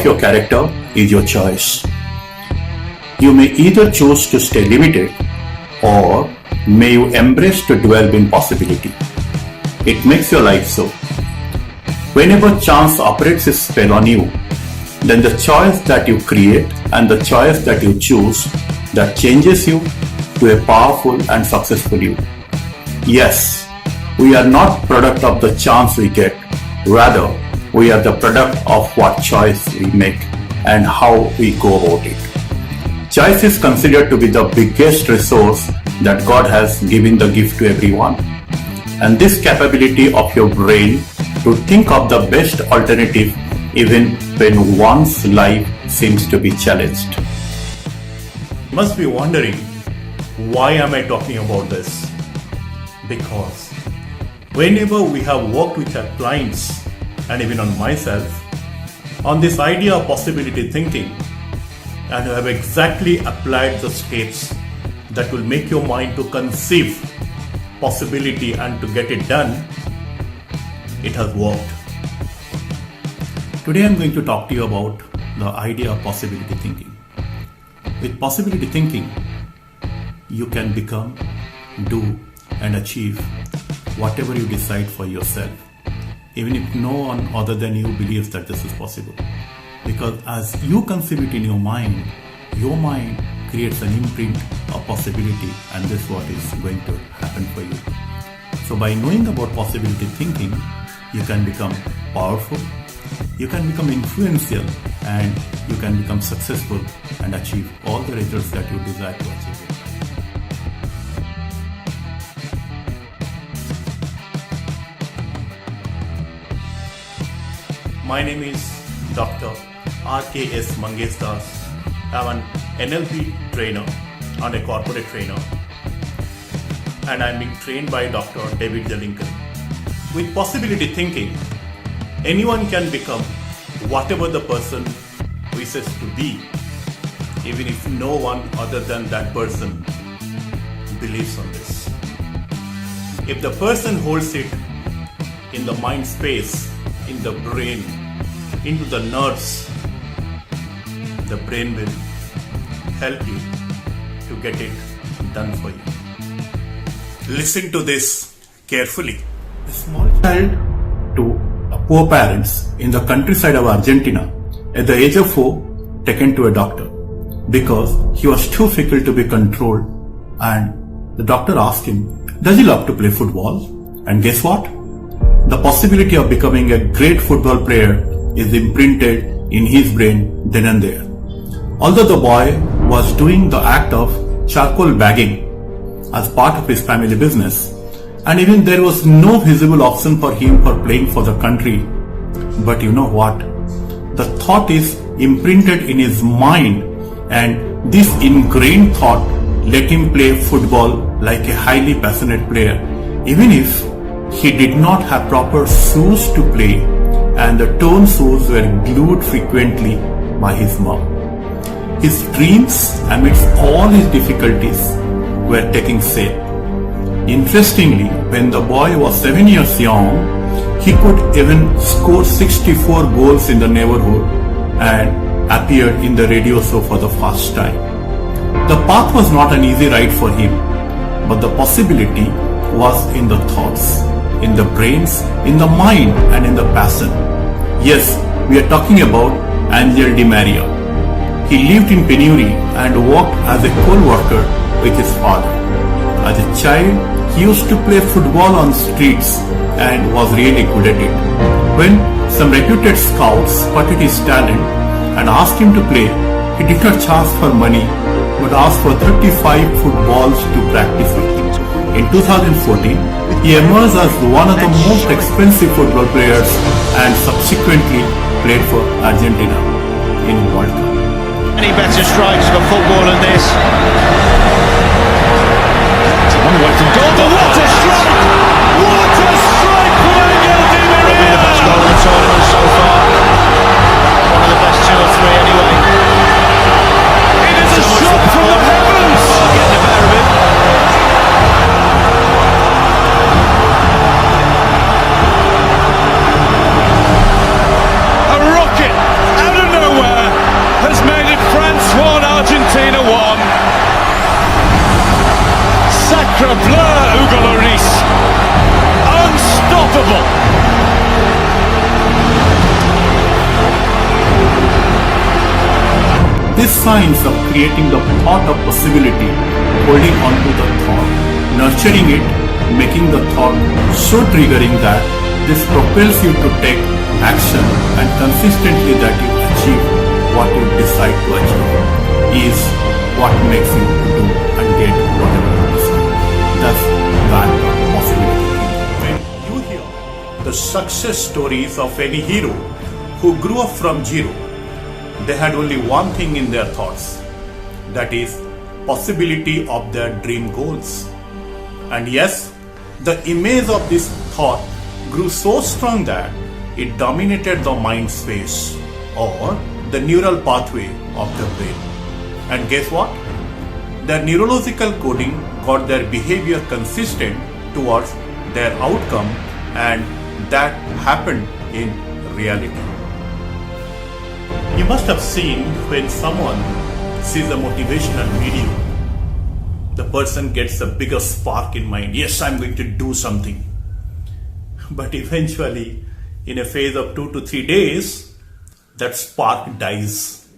of your character is your choice. You may either choose to stay limited or may you embrace to dwell in possibility. It makes your life so. Whenever chance operates its spell on you, then the choice that you create and the choice that you choose that changes you to a powerful and successful you. Yes, we are not product of the chance we get. Rather, we are the product of what choice we make and how we go about it. Choice is considered to be the biggest resource that God has given the gift to everyone. And this capability of your brain to think of the best alternative even when one's life seems to be challenged. You must be wondering, why am I talking about this? Because whenever we have worked with our clients and even on myself on this idea of possibility thinking, and have exactly applied the steps that will make your mind to conceive possibility and to get it done, it has worked. Today I'm going to talk to you about the idea of possibility thinking. With possibility thinking, you can become, do and achieve whatever you decide for yourself, even if no one other than you believes that this is possible. Because as you conceive it in your mind creates an imprint of possibility, and this is what is going to happen for you. So by knowing about possibility thinking, you can become powerful, you can become influential, and you can become successful and achieve all the results that you desire to achieve. My name is Dr. R.K.S. Mangesh Das. I'm an NLP trainer and a corporate trainer, and I'm being trained by Dr. David J. Lincoln. With possibility thinking, anyone can become whatever the person wishes to be, even if no one other than that person believes on this. If the person holds it in the mind space, in the brain, into the nerves, the brain will help you to get it done for you. Listen to this carefully. A small child to poor parents in the countryside of Argentina, at the age of 4, taken to a doctor because he was too fickle to be controlled, and the doctor asked him, does he love to play football? And guess what? The possibility of becoming a great football player is imprinted in his brain then and there. Although the boy was doing the act of charcoal bagging as part of his family business, and even there was no visible option for him for playing for the country, but you know what? The thought is imprinted in his mind, and this ingrained thought let him play football like a highly passionate player, even if he did not have proper shoes to play, and the torn shoes were glued frequently by his mom. His dreams, amidst all his difficulties, were taking shape. Interestingly, when the boy was 7 years young, he could even score 64 goals in the neighborhood and appeared in the radio show for the first time. The path was not an easy ride for him, but the possibility was in the thoughts, in the brains, in the mind, and in the passion. Yes, we are talking about Angel Di Maria. He lived in penury and worked as a coal worker with his father. As a child, he used to play football on streets and was really good at it. When some reputed scouts spotted his talent and asked him to play, he did not charge for money but asked for 35 footballs to practice with. In 2014, he emerged as one of the most expensive football players and subsequently played for Argentina in World Cup. Any better strikes for football than this? It's a long way from goal, but what a strike! What a strike from Angel Di Maria! Probably the best goal in the tournament so far. One of the best 2 or 3 anyway. It is a shot from the heavens! Getting the better of it. A rocket out of nowhere! Sacre bleu, Hugo Lloris. Unstoppable. This science of creating the thought of possibility, holding on to the thought, nurturing it, making the thought so triggering that this propels you to take action and consistently that you achieve what you decide to achieve is what makes you do and get whatever you decide. That's that possibility. When you hear the success stories of any hero who grew up from zero, they had only one thing in their thoughts, that is possibility of their dream goals. And yes, the image of this thought grew so strong that it dominated the mind space or the neural pathway of the brain. And guess what? Their neurological coding got their behavior consistent towards their outcome, and that happened in reality. You must have seen when someone sees a motivational video, the person gets a bigger spark in mind. Yes, I'm going to do something. But eventually, in a phase of 2 to 3 days, that spark dies.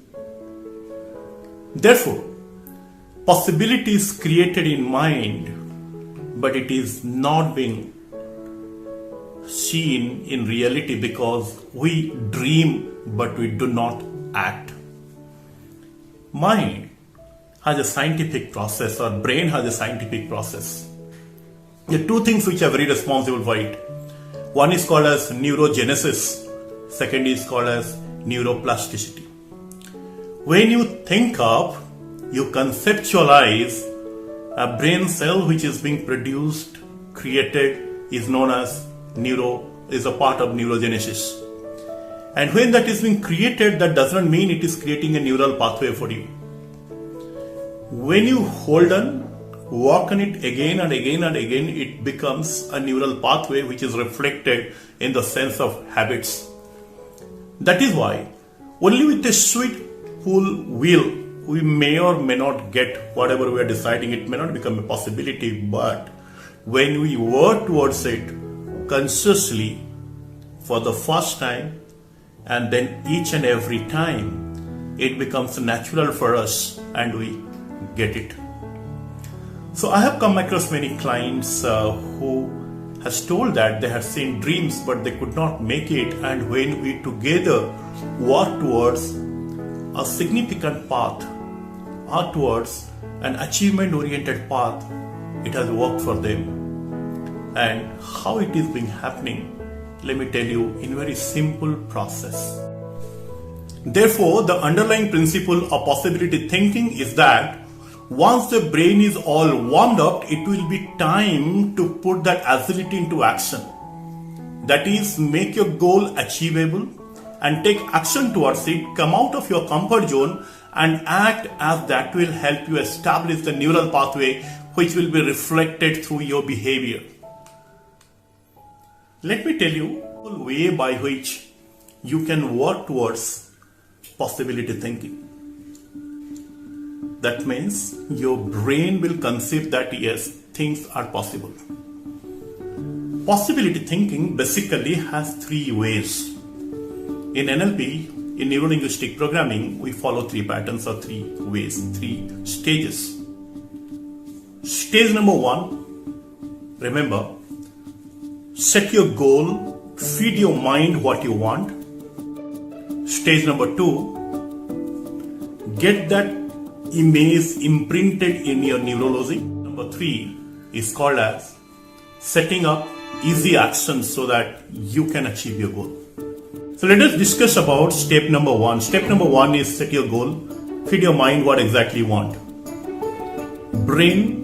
Therefore, possibility is created in mind, but it is not being seen in reality because we dream but we do not act. Mind has a scientific process, or brain has a scientific process. There are two things which are very responsible for it. One is called as neurogenesis, second is called as neuroplasticity. When you think of, you conceptualize a brain cell which is being produced, created, is known as is a part of neurogenesis. And when that is being created, that does not mean it is creating a neural pathway for you. When you hold on, work on it again and again and again, it becomes a neural pathway which is reflected in the sense of habits. That is why only with a sweet full will we may or may not get whatever we are deciding. It may not become a possibility, but when we work towards it consciously for the first time, and then each and every time, it becomes natural for us and we get it. So I have come across many clients who has told that they have seen dreams but they could not make it, and when we together work towards a significant path or towards an achievement oriented path, it has worked for them. And how it is being happening, let me tell you in very simple process. Therefore, the underlying principle of possibility thinking is that once the brain is all warmed up, it will be time to put that agility into action. That is, make your goal achievable and take action towards it, come out of your comfort zone and act, as that will help you establish the neural pathway which will be reflected through your behavior. Let me tell you a way by which you can work towards possibility thinking. That means your brain will conceive that yes, things are possible. Possibility thinking basically has three ways. In NLP, in neuro-linguistic programming, we follow three patterns or three ways, three stages. Stage number one, remember, set your goal, feed your mind what you want. Stage number two, get that image imprinted in your neurology. Number three is called as setting up easy actions so that you can achieve your goal. So let us discuss about step number one. Step number one is set your goal, feed your mind what exactly you want. Brain,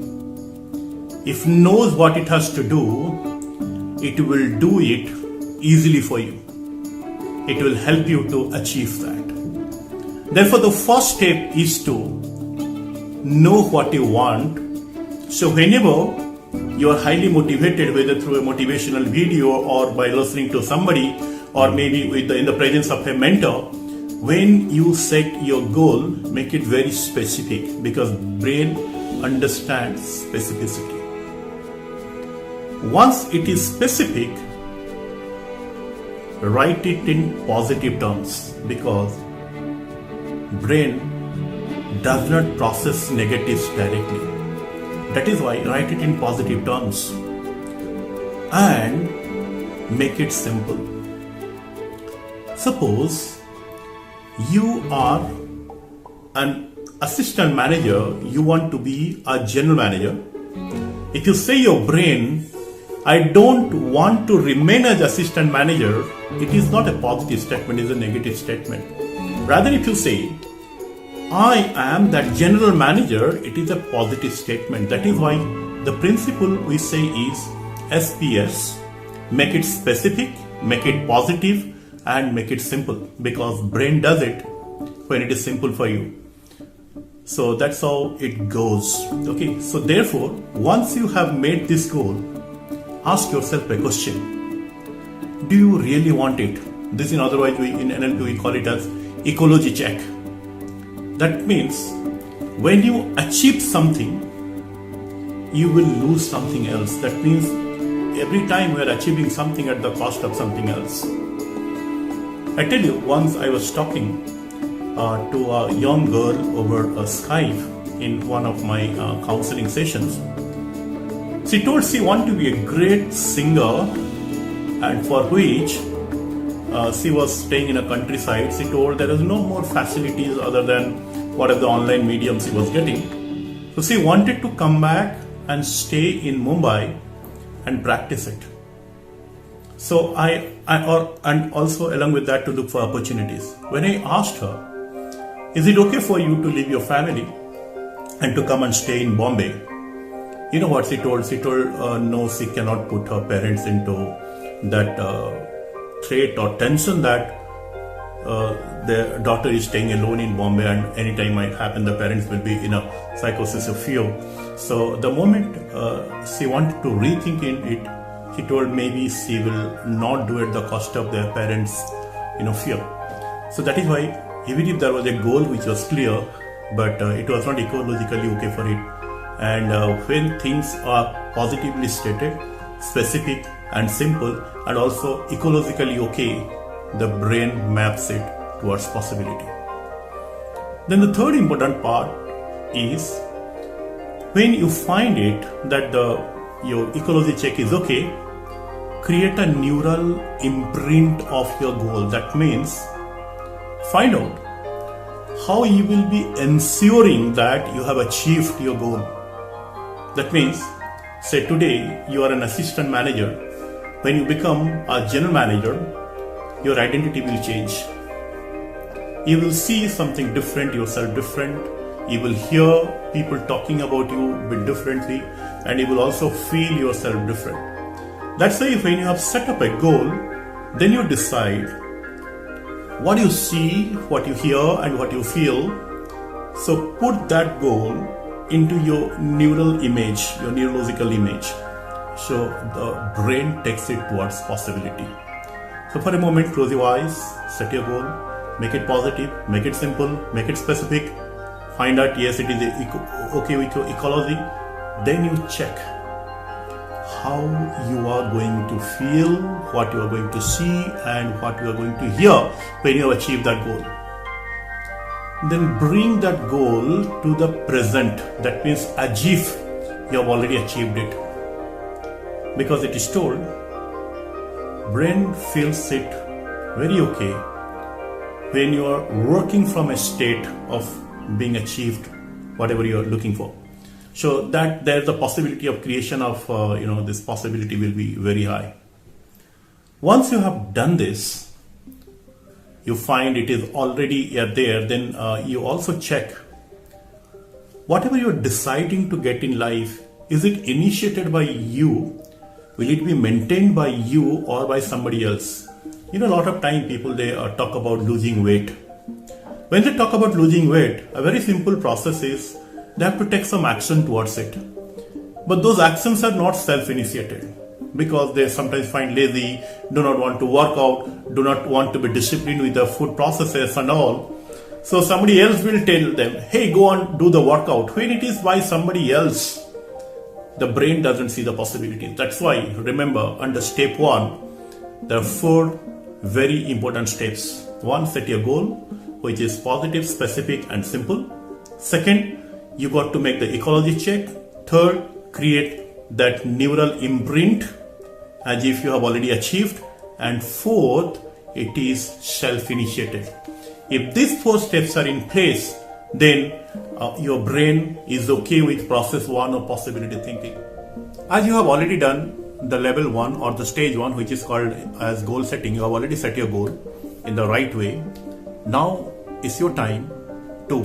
if knows what it has to do, it will do it easily for you. It will help you to achieve that. Therefore, the first step is to know what you want. So whenever you are highly motivated, whether through a motivational video or by listening to somebody, or maybe in the presence of a mentor, when you set your goal, make it very specific, because brain understands specificity. Once it is specific, write it in positive terms, because brain does not process negatives directly. That is why write it in positive terms and make it simple. Suppose you are an assistant manager, you want to be a general manager. If you say your brain, I don't want to remain as assistant manager, it is not a positive statement, it is a negative statement. Rather, if you say, I am that general manager, it is a positive statement. That is why the principle we say is SPS. Make it specific, make it positive, and make it simple, because brain does it when it is simple for you. So that's how it goes. Okay, so therefore, once you have made this goal, ask yourself a question. Do you really want it? This, in otherwise, in NLP we call it as ecology check. That means when you achieve something, you will lose something else. That means every time we are achieving something at the cost of something else. I tell you, once I was talking to a young girl over Skype in one of my counseling sessions. She told she wanted to be a great singer, and for which she was staying in a countryside. She told there is no more facilities other than whatever the online medium she was getting. So she wanted to come back and stay in Mumbai and practice it. So and also along with that to look for opportunities. When I asked her, is it okay for you to leave your family and to come and stay in Bombay? You know what she told? She told no, she cannot put her parents into that threat or tension that their daughter is staying alone in Bombay and anytime might happen, the parents will be in a psychosis of fear. So the moment she wanted to rethink in it, she told maybe she will not do at the cost of their parents, fear. So that is why, even if there was a goal which was clear, but it was not ecologically okay for it. And when things are positively stated, specific and simple, and also ecologically okay, the brain maps it towards possibility. Then the third important part is, when you find it that your ecology check is okay, create a neural imprint of your goal. That means find out how you will be ensuring that you have achieved your goal. That means, say today you are an assistant manager. When you become a general manager, your identity will change. You will see something different, yourself different. You will hear people talking about you a bit differently, and you will also feel yourself different. That's why when you have set up a goal, then you decide what you see, what you hear, and what you feel. So put that goal into your neural image, your neurological image. So the brain takes it towards possibility. So for a moment, close your eyes, set your goal, make it positive, make it simple, make it specific. Find out, yes, it is okay with your ecology. Then you check how you are going to feel, what you are going to see, and what you are going to hear when you achieve that goal. Then bring that goal to the present. That means as if you have already achieved it. Because it is told, brain feels it very okay when you are working from a state of being achieved, whatever you are looking for. So that there's a possibility of creation of, this possibility will be very high. Once you have done this, you find it is already there, then you also check whatever you're deciding to get in life, is it initiated by you? Will it be maintained by you or by somebody else? A lot of time people, they talk about losing weight. When they talk about losing weight, a very simple process is they have to take some action towards it. But those actions are not self-initiated because they sometimes find lazy, do not want to work out, do not want to be disciplined with the food processes and all. So somebody else will tell them, hey, go and do the workout. When it is by somebody else, the brain doesn't see the possibilities. That's why, remember, under step 1, there are 4 very important steps. 1, set your goal, which is positive, specific, and simple. 2nd, you got to make the ecology check. 3rd, create that neural imprint as if you have already achieved. And 4th, it is self-initiated. If these 4 steps are in place, then your brain is okay with process 1 or possibility thinking. As you have already done the level 1 or the stage 1, which is called as goal setting, you have already set your goal in the right way. Now is your time to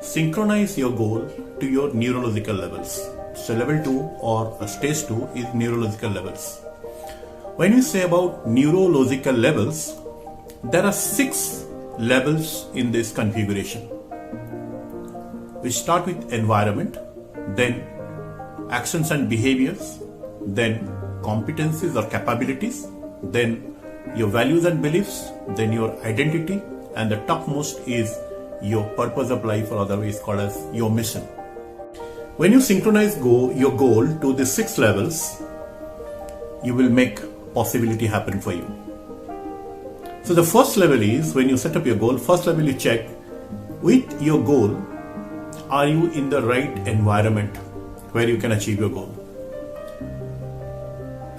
synchronize your goal to your neurological levels. So level 2 or stage 2 is neurological levels. When we say about neurological levels, there are 6 levels in this configuration. We start with environment, then actions and behaviors, then competencies or capabilities, then your values and beliefs, then your identity, and the topmost is your purpose of life, or otherwise called as your mission. When you synchronize your goal to the 6 levels, you will make possibility happen for you. So the first level is, when you set up your goal, first level you check with your goal, are you in the right environment where you can achieve your goal?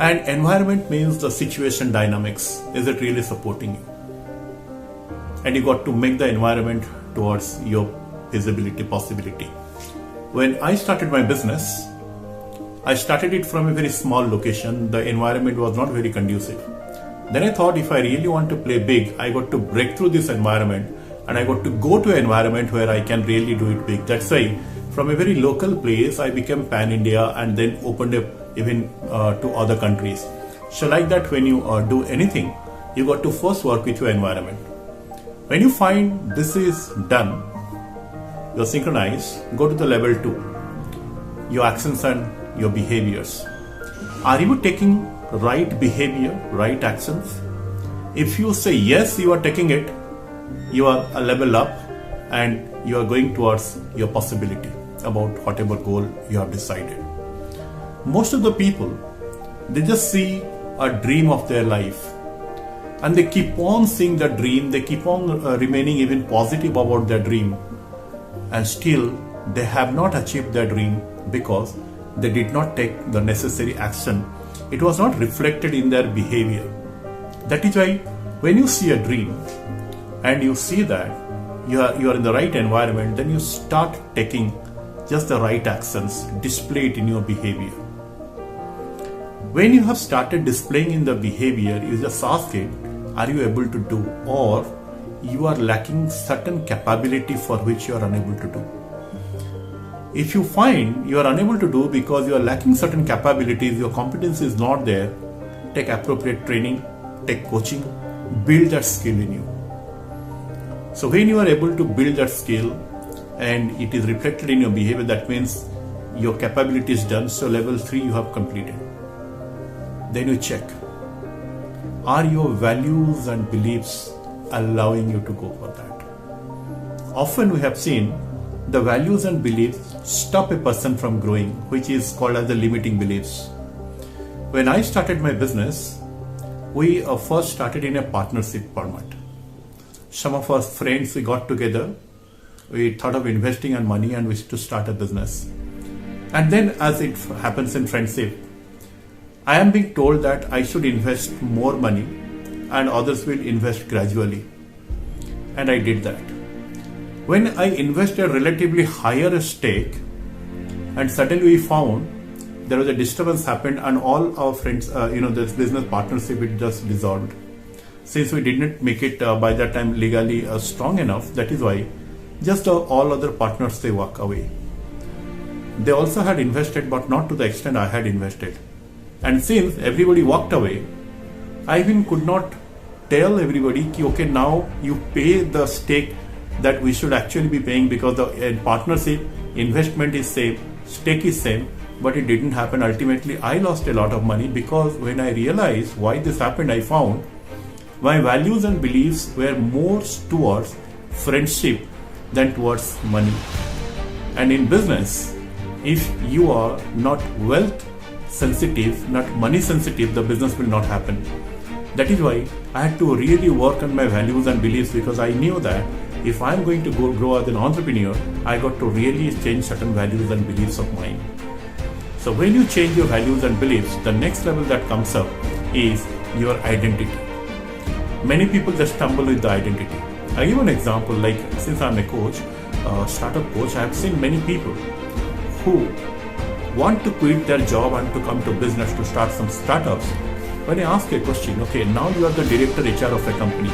And environment means the situation dynamics. Is it really supporting you? And you got to make the environment towards your feasibility, possibility. When I started my business, I started it from a very small location. The environment was not very conducive. Then I thought, if I really want to play big, I got to break through this environment, and I got to go to an environment where I can really do it big. That's why from a very local place, I became pan-India and then opened up even to other countries. So like that, when you do anything, you got to first work with your environment. When you find this is done, you're synchronized, go to the level 2, your actions and your behaviors. Are you taking right behavior, right actions? If you say yes, you are taking it, you are a level up and you are going towards your possibility about whatever goal you have decided. Most of the people, they just see a dream of their life and they keep on seeing the dream, they keep on remaining even positive about their dream, and still they have not achieved their dream because they did not take the necessary action. It was not reflected in their behavior. That is why when you see a dream and you see that you are in the right environment, then you start taking just the right actions, display it in your behavior. When you have started displaying in the behavior, you just ask it, are you able to do, or you are lacking certain capability for which you are unable to do. If you find you are unable to do because you are lacking certain capabilities, your competence is not there, take appropriate training, take coaching, build that skill in you. So when you are able to build that skill and it is reflected in your behavior, that means your capability is done. So level 3 you have completed. Then you check, are your values and beliefs allowing you to go for that? Often we have seen the values and beliefs stop a person from growing, which is called as the limiting beliefs. When I started my business, we first started in a partnership format. Some of our friends, we got together, we thought of investing and money and wished to start a business. And then, as it happens in friendship, I am being told that I should invest more money and others will invest gradually. And I did that. When I invested a relatively higher stake, and suddenly we found there was a disturbance happened and all our friends, this business partnership, it just dissolved. Since we did not make it by that time legally strong enough, that is why just all other partners, they walk away. They also had invested, but not to the extent I had invested. And since everybody walked away, I even could not tell everybody, okay, now you pay the stake that we should actually be paying, because the partnership investment is same, stake is same, but it didn't happen. Ultimately, I lost a lot of money because when I realized why this happened, I found my values and beliefs were more towards friendship than towards money. And in business, If you are not wealth sensitive, not money sensitive, the business will not happen. That is why I had to really work on my values and beliefs, because I knew that if I'm going to grow as an entrepreneur, I got to really change certain values and beliefs of mine. So when you change your values and beliefs, the next level that comes up is your identity. Many people just stumble with the identity. I give an example, like since I'm a coach, startup coach, I have seen many people who want to quit their job and to come to business to start some startups. When I ask a question, okay, now you are the director HR of a company,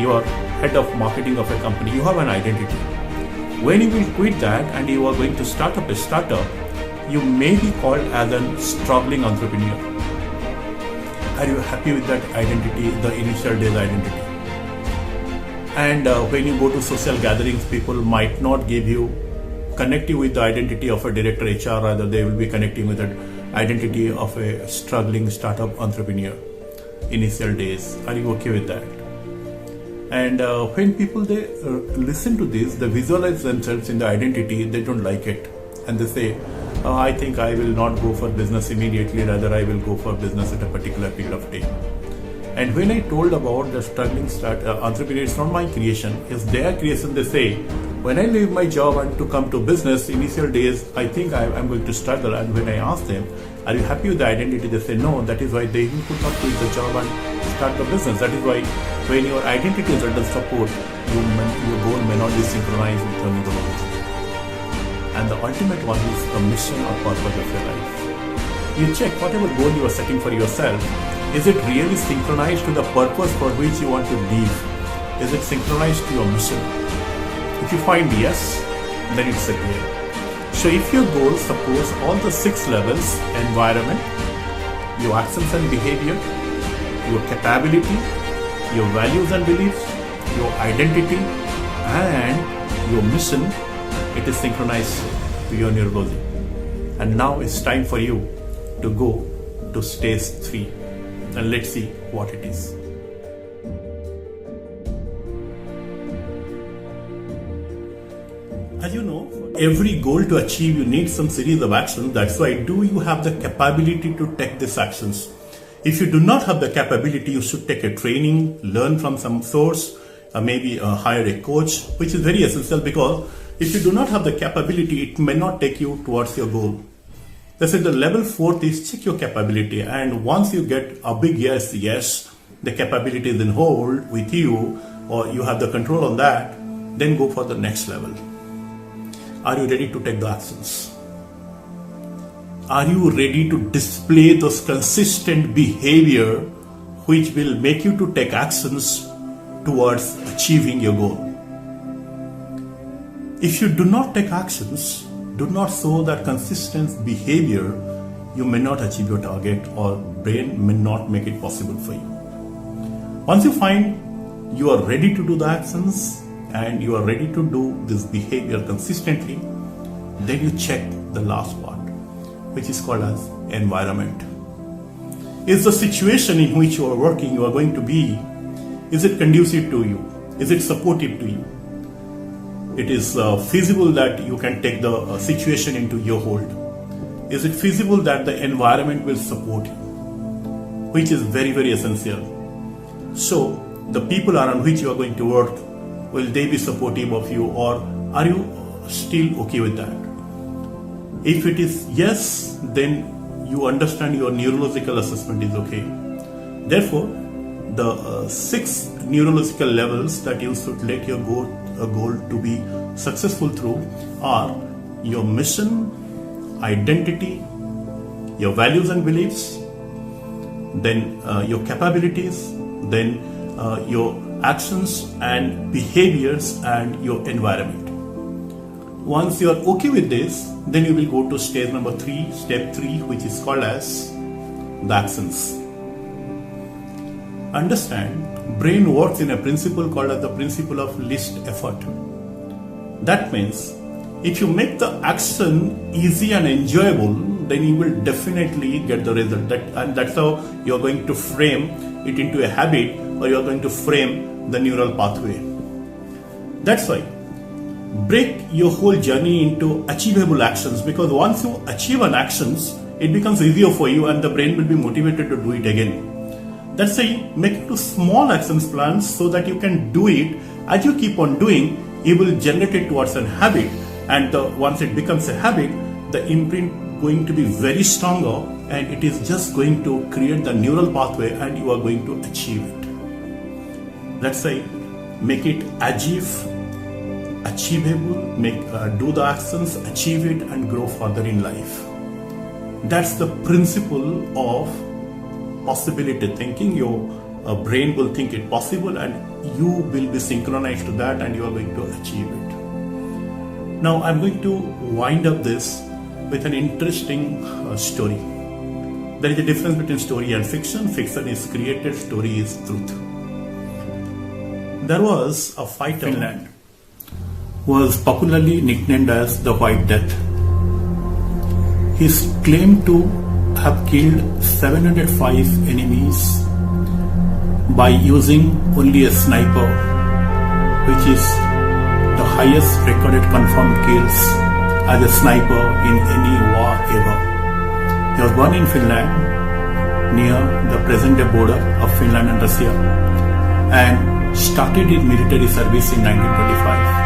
you are head of marketing of a company, you have an identity. When you will quit that and you are going to start up a startup, you may be called as a struggling entrepreneur. Are you happy with that identity, the initial days identity? And when you go to social gatherings, people might not connect you with the identity of a director HR, rather they will be connecting with the identity of a struggling startup entrepreneur. Initial days, are you okay with that? And when people they listen to this, they visualize themselves in the identity, they don't like it, and they say, I think I will not go for business immediately, rather I will go for business at a particular period of time. And when I told about the struggling entrepreneur, it's not my creation, it's their creation. They say, when I leave my job and to come to business, initial days, I think I'm going to struggle. And when I ask them, are you happy with the identity? They say no. That is why they even could not quit the job and start the business. That is why when your identity is under support, your goal may not be synchronized with your goals. And the ultimate one is the mission or purpose of your life. You check whatever goal you are setting for yourself, is it really synchronized to the purpose for which you want to live? Is it synchronized to your mission? If you find yes, then it's a goal. So if your goal supports all the 6 levels, environment, your actions and behavior, your capability, your values and beliefs, your identity, and your mission, it is synchronized to your neurology. And now it's time for you to go to stage 3, and let's see what it is. As you know, for every goal to achieve, you need some series of actions. That's why do you have the capability to take these actions? If you do not have the capability, you should take a training, learn from some source, maybe hire a coach, which is very essential, because if you do not have the capability, it may not take you towards your goal. That's why the level 4th is check your capability. And once you get a big yes, the capability is in hold with you, or you have the control on that, then go for the next level. Are you ready to take the actions? Are you ready to display those consistent behavior which will make you to take actions towards achieving your goal? If you do not take actions, do not show that consistent behavior, you may not achieve your target, or brain may not make it possible for you. Once you find you are ready to do the actions and you are ready to do this behavior consistently, then you check the last part, which is called as environment. Is the situation in which you are working, you are going to be, is it conducive to you? Is it supportive to you? It is feasible that you can take the situation into your hold. Is it feasible that the environment will support you? Which is very, very essential. So, the people around which you are going to work, will they be supportive of you, or are you still okay with that? If it is yes, then you understand your neurological assessment is okay. Therefore, the 6 neurological levels that you should let your goal to be successful through are your mission, identity, your values and beliefs, then your capabilities, then your actions and behaviors, and your environment. Once you are okay with this, then you will go to stage number 3, step 3, which is called as the actions. Understand, brain works in a principle called as the principle of least effort. That means if you make the action easy and enjoyable, then you will definitely get the result. And that's how you are going to frame it into a habit, or you are going to frame the neural pathway. That's why break your whole journey into achievable actions, because once you achieve an actions, it becomes easier for you and the brain will be motivated to do it again. That's why make it to small actions plans so that you can do it. As you keep on doing, you will generate it towards a habit, and once it becomes a habit, the imprint going to be very stronger, and it is just going to create the neural pathway and you are going to achieve it. Let's say make it achievable, do the actions, achieve it and grow further in life. That's the principle of possibility thinking. Your brain will think it possible and you will be synchronized to that and you are going to achieve it. Now I'm going to wind up this with an interesting story. There is a difference between story and fiction. Fiction is created, story is truth. There was a fighter in Finland who was popularly nicknamed as the White Death. He is claimed to have killed 705 enemies by using only a sniper, which is the highest recorded confirmed kills as a sniper in any war ever. He was born in Finland, near the present-day border of Finland and Russia, and started his military service in 1925.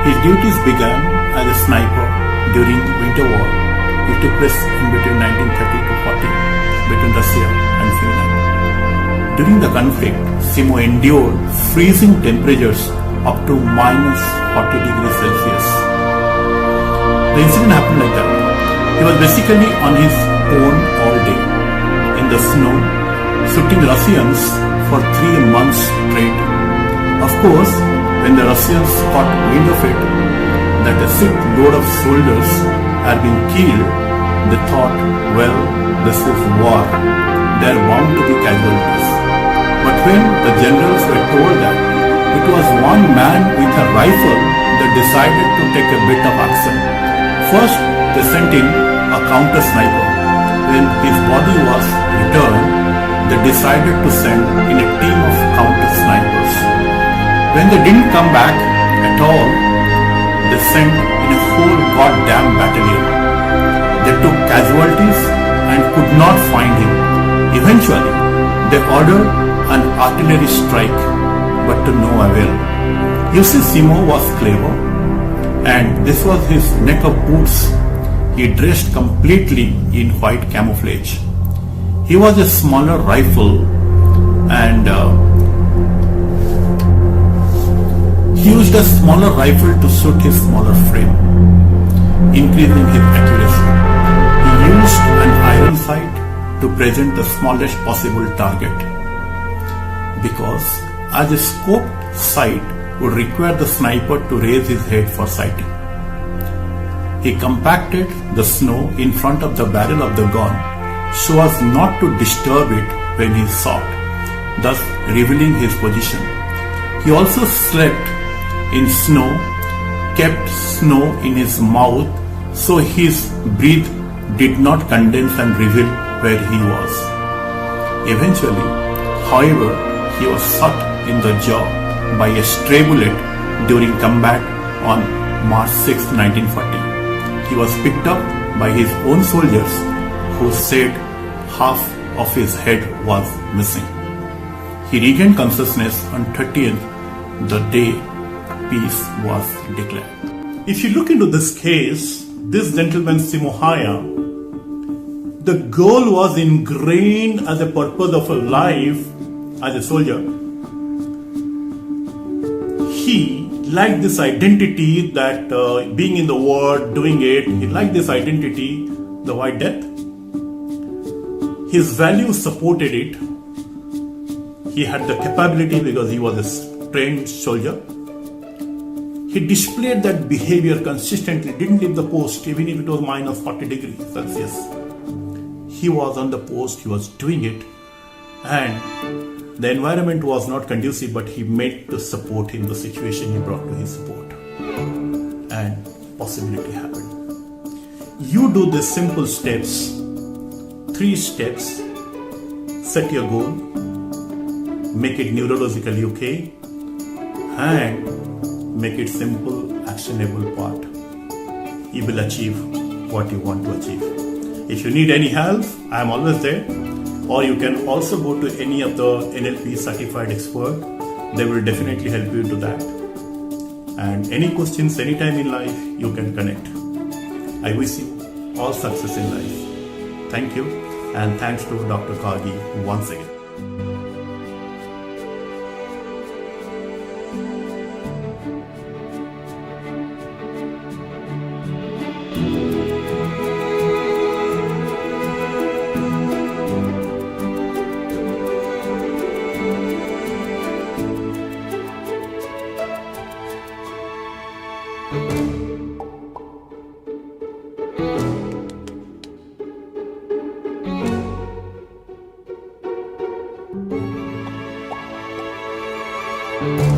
His duties began as a sniper during Winter War. It took place in between 1930 to 40 between Russia and Finland. During the conflict, Simo endured freezing temperatures up to minus 40 degrees Celsius. The incident happened like that. He was basically on his own all day in the snow, shooting Russians for 3 months straight. Of course, when the Russians caught wind of it, that a shipload of soldiers had been killed, they thought, well, this is war. There are bound to be casualties. But when the generals were told that it was one man with a rifle that decided to take a bit of action. First, they sent in a counter sniper. When his body was returned, they decided to send in a team of counter snipers. When they didn't come back at all, they sent in a whole goddamn battalion. They took casualties and could not find him. Eventually, they ordered an artillery strike, but to no avail. You see, Simo was clever, and this was his neck of boots. He dressed completely in white camouflage. He was a smaller rifle and he used a smaller rifle to suit his smaller frame, increasing his accuracy. He used an iron sight to present the smallest possible target, because as a scoped sight would require the sniper to raise his head for sighting. He compacted the snow in front of the barrel of the gun so as not to disturb it when he shot, thus revealing his position. He also slept in snow, kept snow in his mouth so his breath did not condense and reveal where he was. Eventually, however, he was shot in the jaw by a stray bullet during combat on March 6, 1940. He was picked up by his own soldiers, who said half of his head was missing. He regained consciousness on 30th, the day peace was declared. If you look into this case, this gentleman Simo Häyhä, the goal was ingrained as a purpose of a life as a soldier. He liked this identity that being in the war, doing it, he liked this identity, the White Death. His values supported it. He had the capability because he was a trained soldier. He displayed that behavior consistently, didn't leave the post even if it was minus 40 degrees Celsius. He was on the post, he was doing it, and the environment was not conducive, but he made to support him, the situation he brought to his support, and possibility happened. You do the simple steps, 3 steps, set your goal, make it neurologically okay, and make it simple, actionable part. You will achieve what you want to achieve. If you need any help, I am always there. Or you can also go to any of the NLP certified expert. They will definitely help you to that. And any questions anytime in life, you can connect. I wish you all success in life. Thank you, and thanks to Dr. Kagi once again. Thank you.